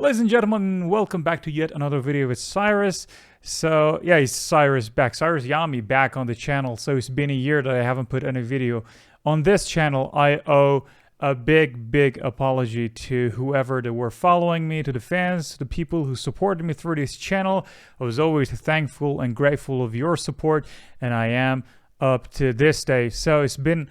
Ladies and gentlemen, welcome back to yet another video with Cyrus. So yeah, it's Cyrus back, Cyrusyami back on the channel. So it's been a year that I haven't put any video on this channel. I owe a big apology to whoever that were following me, to the fans, to the people who supported me through this channel. I was always thankful and grateful of your support, and I am up to this day. So it's been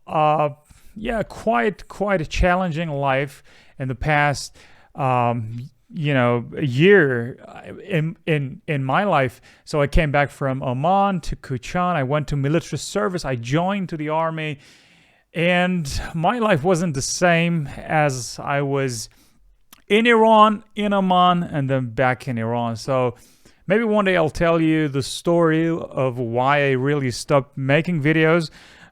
yeah, quite a challenging life in the past a year in my life. So I came back from Oman to Kuchan. I went to military service. I joined to the army, and my life wasn't the same as I was in Iran, in Oman, and then back in Iran. So maybe one day I'll tell you the story of why I really stopped making videos.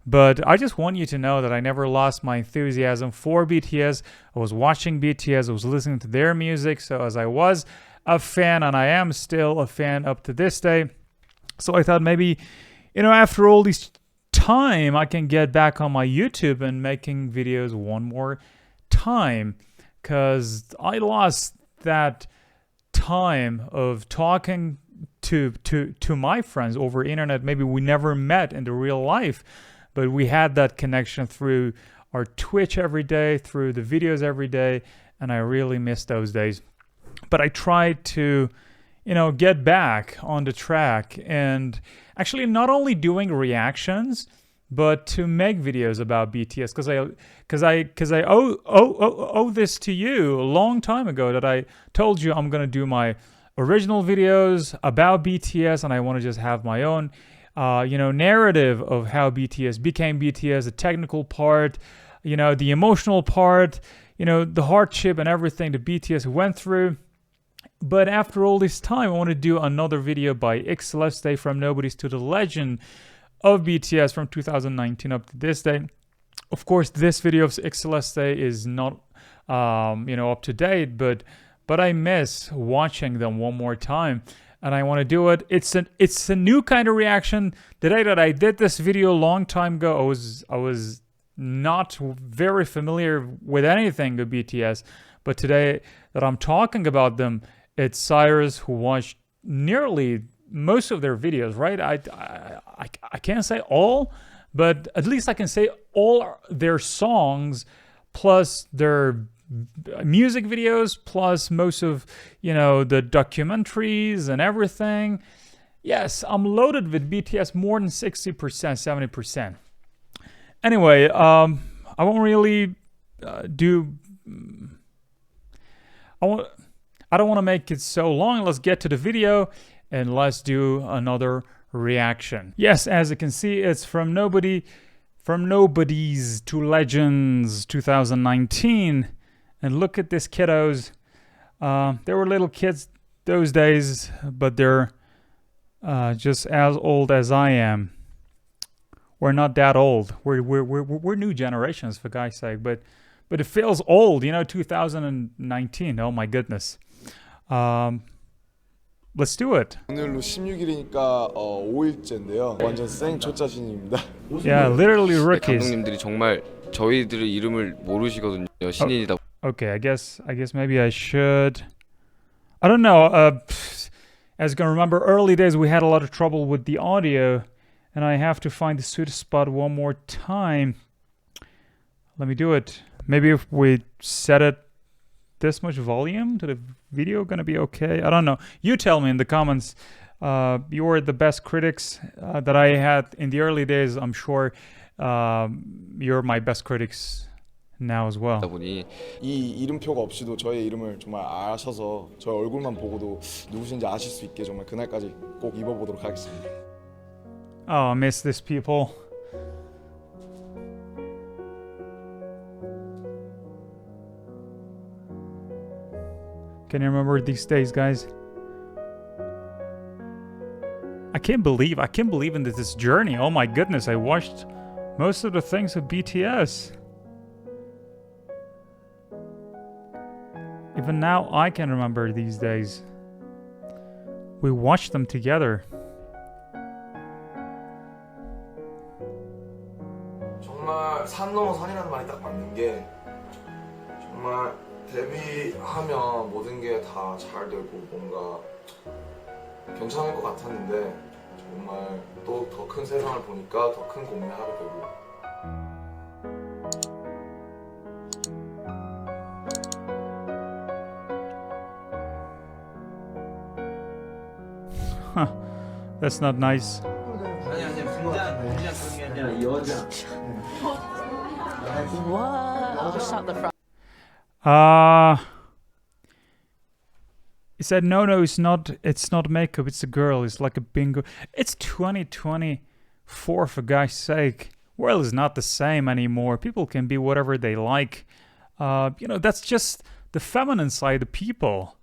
But I just want you to know that I never lost my enthusiasm for BTS. I was watching BTS, I was listening to their music. So as I was a fan, and I am still a fan up to this day. So I thought maybe, after all this time, I can get back on my YouTube and making videos one more time. Because I lost that time of talking to my friends over internet. Maybe we never met in the real life, but we had that connection through our Twitch every day, through the videos every day, and I really miss those days. But I tried to, get back on the track, and actually not only doing reactions, but to make videos about BTS, because I owe this to you a long time ago, that I told you I'm gonna do my original videos about BTS, and I want to just have my own narrative of how BTS became BTS, the technical part, the emotional part, the hardship and everything that BTS went through. But after all this time, I want to do another video by Xceleste, from Nobodies to the legend of BTS, from 2019 up to this day. Of course, this video of Xceleste is not, up to date, but I miss watching them one more time. And I want to do it. It's a new kind of reaction. The day that I did this video a long time ago, I was not very familiar with anything of BTS. But today that I'm talking about them, it's Cyrus who watched nearly most of their videos, right? I can't say all, but at least I can say all their songs plus their music videos, plus most of the documentaries and everything. Yes, I'm loaded with BTS, more than 60%, 70%. Anyway, I won't really do I don't want to make it so long. Let's get to the video and let's do another reaction. Yes, as you can see, it's from Nobodies to Legends 2019. And look at this kiddos. They were little kids those days, but they're just as old as I am. We're not that old. We're new generations, for God's sake. But it feels old, 2019. Oh my goodness. Let's do it. 오늘로 16일이니까 5일째인데요. 완전 생초짜신입니다. Yeah, literally rookies. 감독님들이 정말 저희들의 이름을 모르시거든요. 신인이다. Okay, I guess maybe I should. I don't know. As you can remember, early days we had a lot of trouble with the audio, and I have to find the sweet spot one more time. Let me do it. Maybe if we set it this much volume to the video, gonna be okay. I don't know. You tell me in the comments. You were the best critics that I had in the early days. I'm sure you're my best critics now as well. 이 이름표가 없이도 저의 이름을 정말 아셔서 저의 얼굴만 보고도 누구신지 아실 수 있게 정말 그날까지 꼭 입어보도록 하겠습니다. Oh, I miss these people. Can you remember these days, guys? I can't believe in this journey. Oh my goodness, I watched most of the things of BTS. Even now, I can remember these days. We watched them together. 정말 산 넘어 산이라는 말이 딱 맞는 게 정말 데뷔하면 모든 게 다 잘 되고 뭔가 괜찮을 것 같았는데 정말 또 더 큰 세상을 보니까 더 큰 고민을 하게 되고 Huh. That's not nice. What? Shut the front. He said no, it's not makeup, it's a girl, it's like a bingo. It's 2024, for God's sake. World is not the same anymore. People can be whatever they like. That's just the feminine side of people.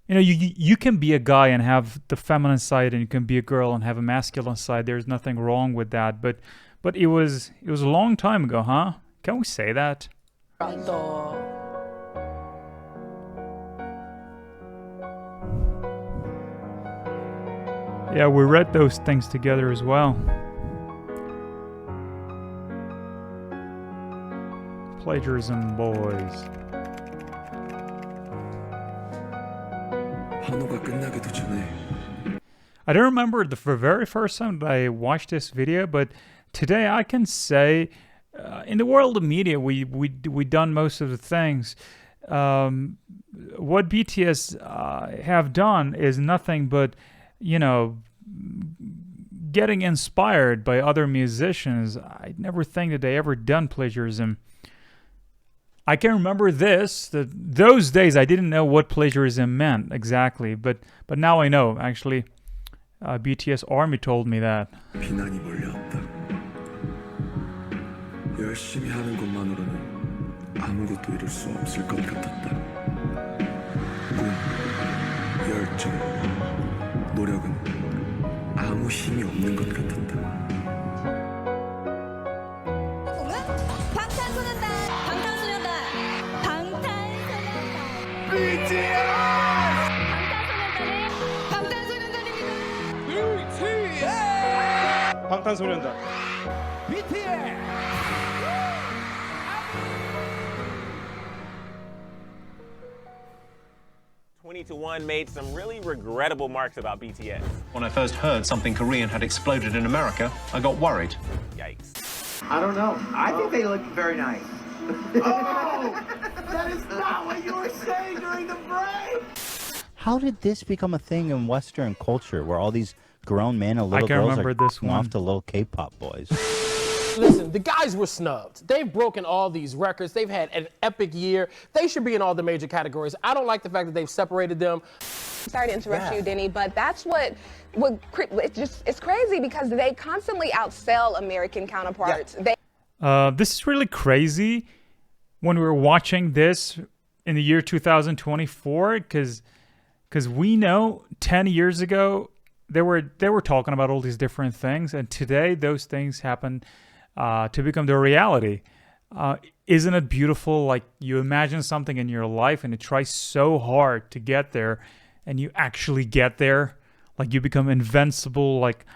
You can be a guy and have the feminine side, and you can be a girl and have a masculine side. There's nothing wrong with that. But it was a long time ago, huh? Can we say that? Front door. Yeah, we read those things together as well. Plagiarism, boys. I don't remember the very first time that I watched this video, but today I can say, in the world of media, we done most of the things. What BTS have done is nothing but, getting inspired by other musicians. I never think that they ever done plagiarism. I can remember those days I didn't know what plagiarism meant exactly, but now I know. Actually, BTS Army told me that. 비난이 몰려왔다. 열심히 하는 것만으로는 아무것도 이룰 수 없을 것 같았다. 꿈, 열정, 노력은 아무 힘이 없는 것 같았다. 방탄소년단. BTS. 20-1 made some really regrettable remarks about BTS. When I first heard something Korean had exploded in America, I got worried. Yikes. I don't know. I think they look very nice. Oh! That is not what you were saying during the break! How did this become a thing in Western culture where all these grown men and little girls are going off to little K-pop boys? Listen, the guys were snubbed. They've broken all these records. They've had an epic year. They should be in all the major categories. I don't like the fact that they've separated them. Sorry to interrupt you, Denny, but that's it's crazy because they constantly outsell American counterparts. This is really crazy when we were watching this in the year 2024, because we know 10 years ago they were talking about all these different things, and today those things happen to become the reality. Isn't it beautiful? Like, you imagine something in your life and you try so hard to get there, and you actually get there. Like, you become invincible. Like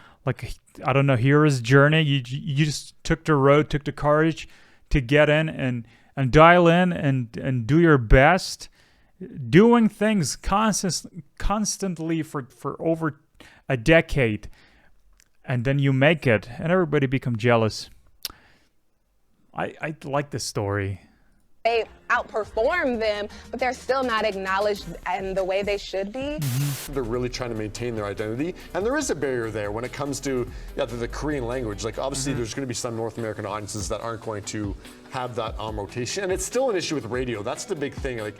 I don't know, hero's journey. You just took the road, took the courage to get in and dial in and do your best, doing things constantly for over a decade, and then you make it, and everybody become jealous. I like this story. They outperform them, but they're still not acknowledged in the way they should be. They're really trying to maintain their identity, and there is a barrier there when it comes to the Korean language. Like, obviously, there's going to be some North American audiences that aren't going to have that on rotation, and it's still an issue with radio. That's the big thing. Like,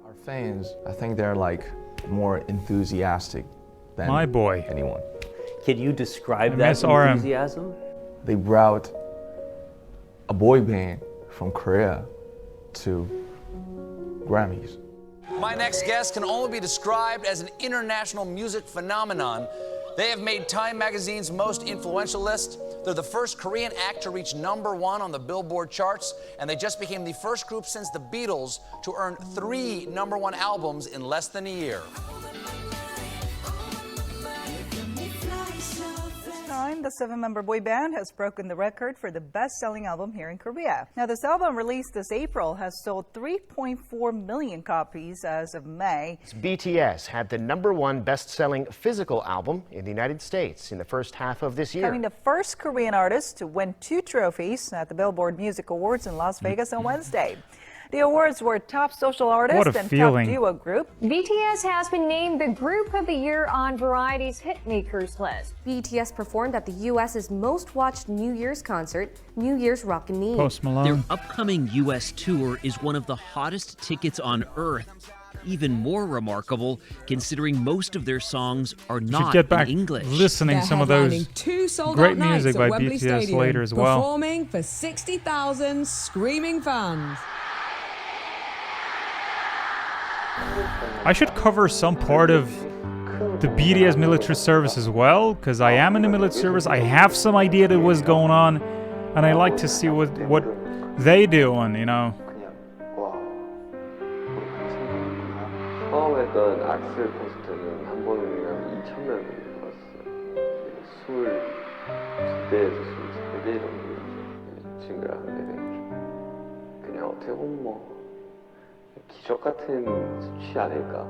our fans, I think they're like more enthusiastic than anyone. Can you describe that enthusiasm? They brought a boy band from Korea to Grammys. My next guest can only be described as an international music phenomenon. They have made Time Magazine's most influential list. They're the first Korean act to reach #1 on the Billboard charts, and they just became the first group since the Beatles to earn 3 #1 albums in less than a year. time, the 7-member boy band has broken the record for the best-selling album here in Korea. Now, this album, released this April, has sold 3.4 million copies as of May. BTS had the #1 best-selling physical album in the United States in the first half of this year. Becoming the first Korean artist to win 2 trophies at the Billboard Music Awards in Las Vegas on Wednesday. The awards were Top Social Artist and Top Duo Group. BTS has been named the Group of the Year on Variety's Hitmakers list. BTS performed at the U.S.'s most watched New Year's concert, New Year's Rockin' Eve. Post Malone. Their upcoming U.S. tour is one of the hottest tickets on earth. Even more remarkable, considering most of their songs are not get back in English. Listening some of those great music by BTS later as well. Performing for 60,000 screaming fans. I should cover some part of the BTS military service as well, because I am in the military service. I have some idea of what's going on, and I like to see what they doing, you know. 처음 했던 악셀 콘서트는 한 번에 한 2,000명이 왔어요. 22대에서 23대 정도 징그를 하는데 그냥 어떻게 보면 뭐 기적 같은 수치 아닐까.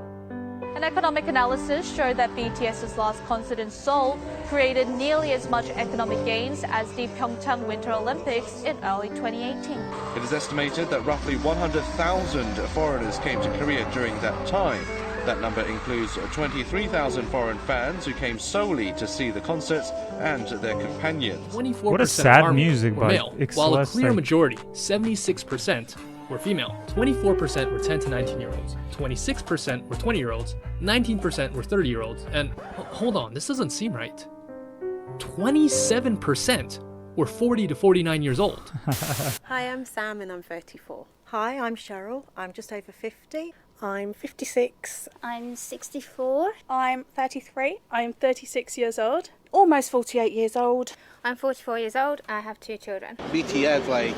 An economic analysis showed that BTS's last concert in Seoul created nearly as much economic gains as the Pyeongchang Winter Olympics in early 2018. It is estimated that roughly 100,000 foreigners came to Korea during that time. That number includes 23,000 foreign fans who came solely to see the concerts and their companions. 24% what a sad music were by male, Xceleste. while a clear majority, 76%, were female. 24% were 10 to 19-year-olds, 26% were 20-year-olds, 19% were 30-year-olds, and hold on, this doesn't seem right. 27% were 40 to 49 years old. Hi, I'm Sam and I'm 34. Hi, I'm Cheryl. I'm just over 50. I'm 56. I'm 64. I'm 33. I'm 36 years old. Almost 48 years old. I'm 44 years old. I have 2 children. BTS, like,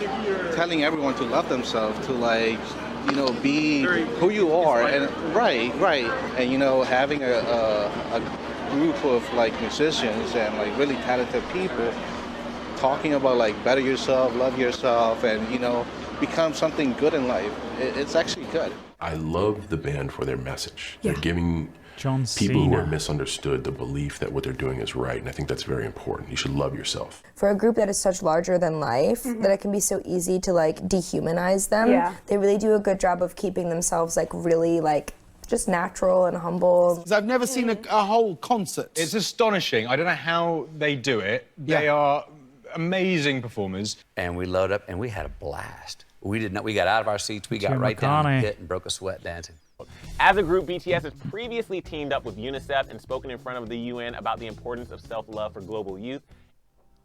telling everyone to love themselves, to, like, you know, be who you are. And right. And, you know, having a group of, like, musicians and, like, really talented people talking about, like, better yourself, love yourself, and, you know, become something good in life. It's actually good. I love the band for their message. They're giving people who are misunderstood the belief that what they're doing is right, and I think that's very important. You should love yourself. For a group that is such larger than life, that it can be so easy to like dehumanize them, they really do a good job of keeping themselves like really like just natural and humble. I've never seen a whole concert. It's astonishing. I don't know how they do it. They are amazing performers. And we load up and we had a blast. We got out of our seats, we got right down in the pit and broke a sweat dancing. As a group, BTS has previously teamed up with UNICEF and spoken in front of the UN about the importance of self-love for global youth.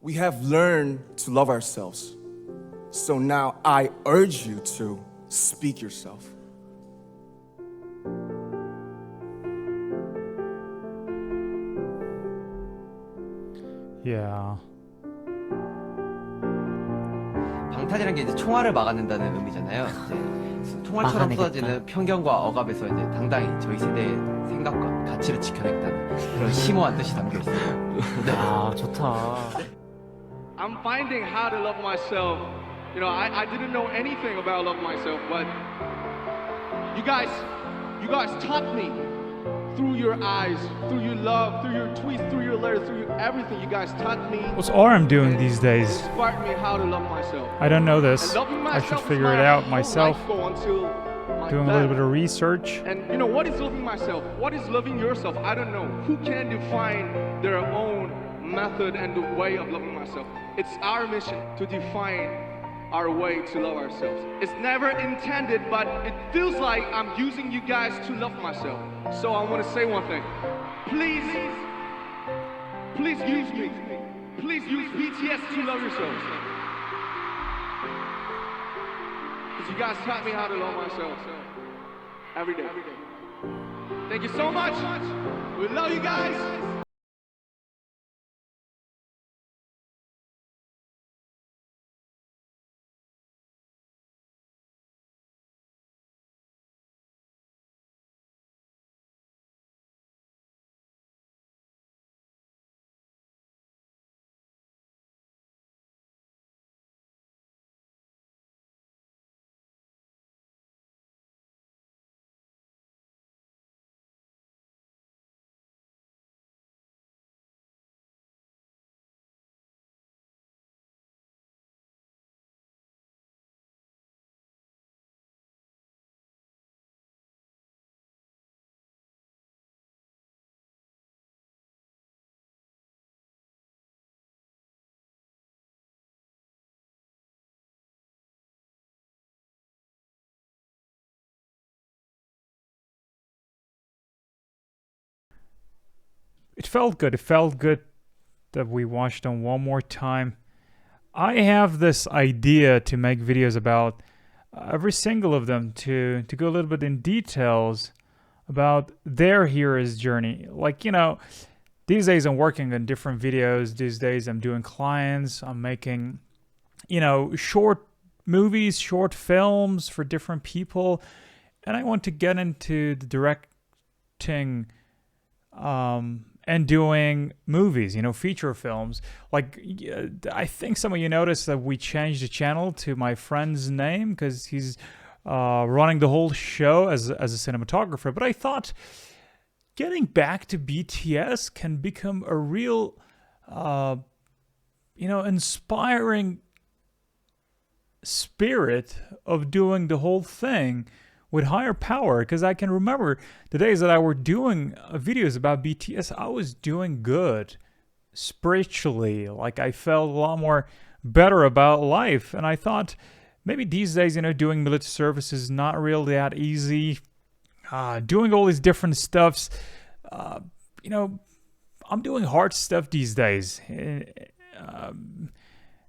We have learned to love ourselves. So now I urge you to speak yourself. Yeah. 방탄이라는 게 이제 총알을 막아낸다는 의미잖아요. 이제 총알처럼 쏟아지는 편견과 억압에서 이제 당당히 저희 세대의 생각과 가치를 지켜내겠다는 그런 심오한 뜻이 담겨 있어요. 아, 좋다. I'm finding how to love myself. You know, I didn't know anything about love myself, but you guys taught me through your eyes, through your love, through your tweets, through your letters, through everything. You guys taught me. What's RM doing these days? Inspired me how to love myself. I don't know this. I should figure it out myself. Doing a little bit of research. And you know, what is loving myself? What is loving yourself? I don't know. Who can define their own method and the way of loving myself? It's our mission to define our way to love ourselves. It's never intended, but it feels like I'm using you guys to love myself. So I want to say one thing. Please use me. Please use BTS to love yourselves. Because you guys taught me how to love myself every day. Thank you so much. We love you guys. it felt good. It felt good that we watched them one more time. I have this idea to make videos about every single of them, to go a little bit in details about their hero's journey. Like, you know, these days I'm working on different videos. These days I'm doing clients. I'm making, you know, short movies, short films for different people. And I want to get into the directing and doing movies, you know, feature films. Like, I think some of you noticed that we changed the channel to my friend's name because he's running the whole show as a cinematographer. But I thought getting back to BTS can become a real, you know, inspiring spirit of doing the whole thing with higher power. Because I can remember the days that I were doing videos about BTS, I was doing good spiritually. Like, I felt a lot more better about life. And I thought maybe these days, you know, doing military service is not really that easy. Doing all these different stuffs, you know, I'm doing hard stuff these days. And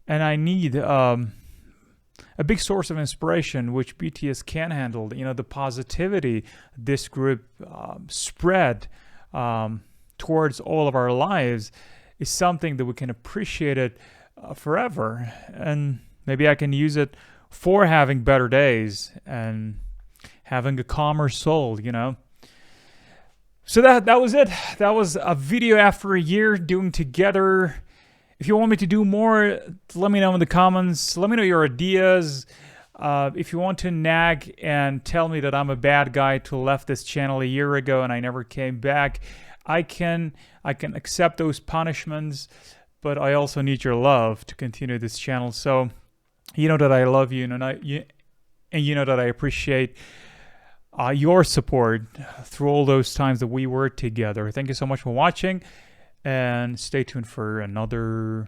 I need a big source of inspiration, which BTS can handle. You know, the positivity this group spread towards all of our lives is something that we can appreciate it forever. And maybe I can use it for having better days and having a calmer soul, you know. So that was it. That was a video after a year doing together. If you want me to do more, let me know in the comments. Let me know your ideas. If you want to nag and tell me that I'm a bad guy to left this channel a year ago and I never came back, I can accept those punishments, but I also need your love to continue this channel. So you know that I love you, and you know that I appreciate your support through all those times that we were together. Thank you so much for watching, and stay tuned for another